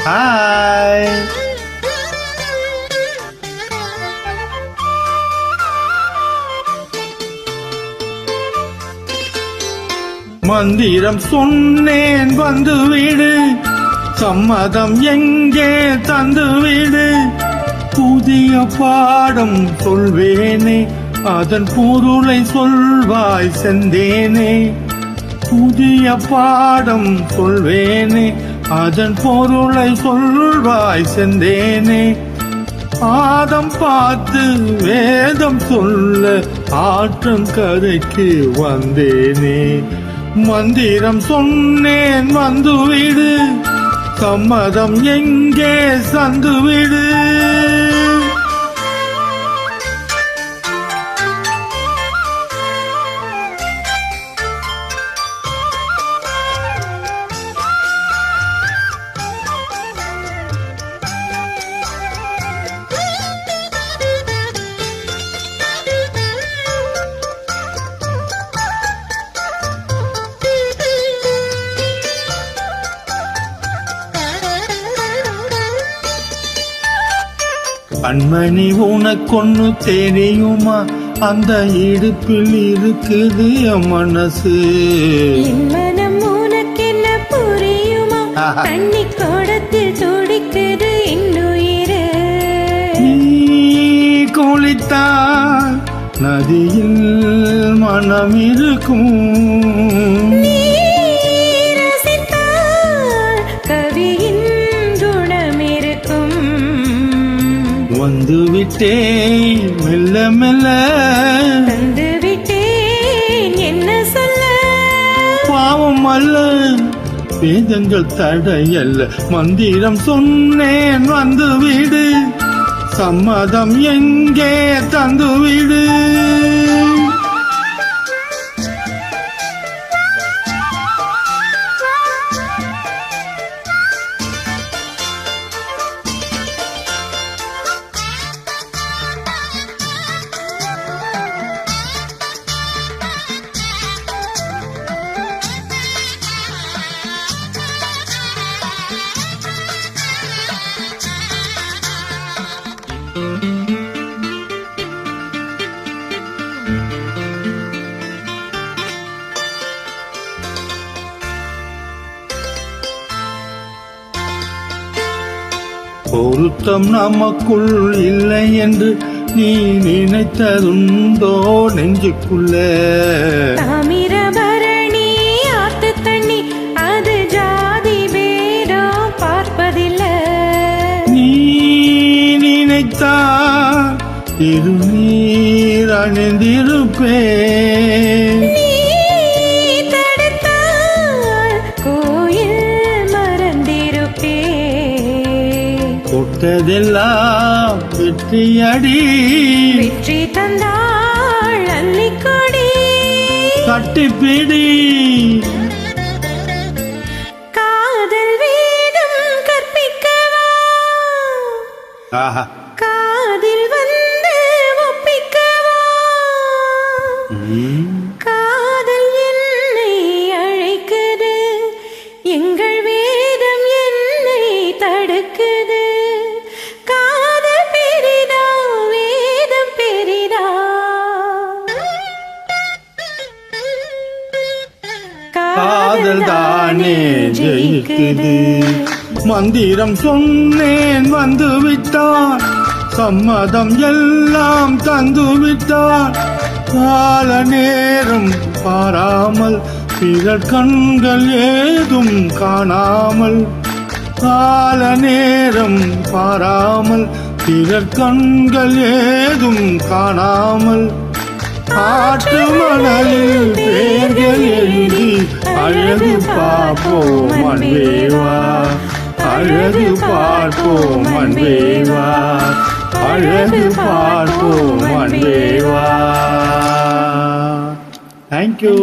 Hi. மந்திரம் சொன்னேன் வந்து வீடு, சம்மதம் எங்கே தந்து வீடு. புதிய பாடம் சொல்வேனே, அதன் பொருளை சொல்வாய் செந்தேனே. புதிய பாடம் சொல்வேனே, அதன் பொருளை சொல்வாய் செந்தேனே. ஆதம் பார்த்து வேதம் சொல்ல ஆற்றங்கரைக்கு வந்தேனே. மந்திரம் சொன்னேன் வந்து விடு, சம்மதம் எங்கே சந்து விடு. கண்மணி உனக்கொன்னு தெரியுமா, அந்த இடுப்பில் இருக்குது என் மனசு. மனம் உனக்கு என்ன புரியுமா, தண்ணி கோடத்தில் துடிக்குது இன்னுயிரு. நீ குளித்தால் நதியில் மனம் இருக்கும், வந்து விட்டேன் மெல்ல மெல்ல, வந்து விட்டேன் என்ன சொல்ல. பாவம் அல்ல வேதங்கள் தடையல்ல, மந்திரம் சொன்னேன் வந்து விடு, சம்மதம் எங்கே தந்து விடு. பொருத்தம் நமக்குள் இல்லை என்று நீ நினைத்ததுண்டோ நெஞ்சுக்குள்ள. தாமிரபரணி ஆத்து தண்ணி அது ஜாதி பேதம் பார்ப்பதில்லை. நீ நினைத்தா திருநீர் அணிந்திருப்பேன், தொட்டதெல்லாம் வெற்றியடி. வெற்றி தந்தாள் அள்ளிக்கொடி, கட்டிப்பிடி. காதல் வேதம் கற்பிக்கவா, காதில் வந்து ஒப்பிக்கவா. காதல் என்னை அழைக்குது, எங்கள் வேதம் என்னை தடுக்குது. காதல் தானே ஜெயிக்குது. மந்திரம் சொன்னேன் வந்து விட்டான், சம்மதம் எல்லாம் தந்து விட்டான். கால நேரம் பாராமல் பிறர் கண்கள் ஏதும் காணாமல், கால நேரம் பாராமல் பிறர் கண்கள் ஏதும் காணாமல். ஆற்று மணலில் பேர்கள் எழுதி அழகு பார்ப்போம் அன்பேவா, அழகு பார்ப்போம் அன்பேவா, அழகு பார்ப்போம் அன்பேவா. தேங்க்யூ.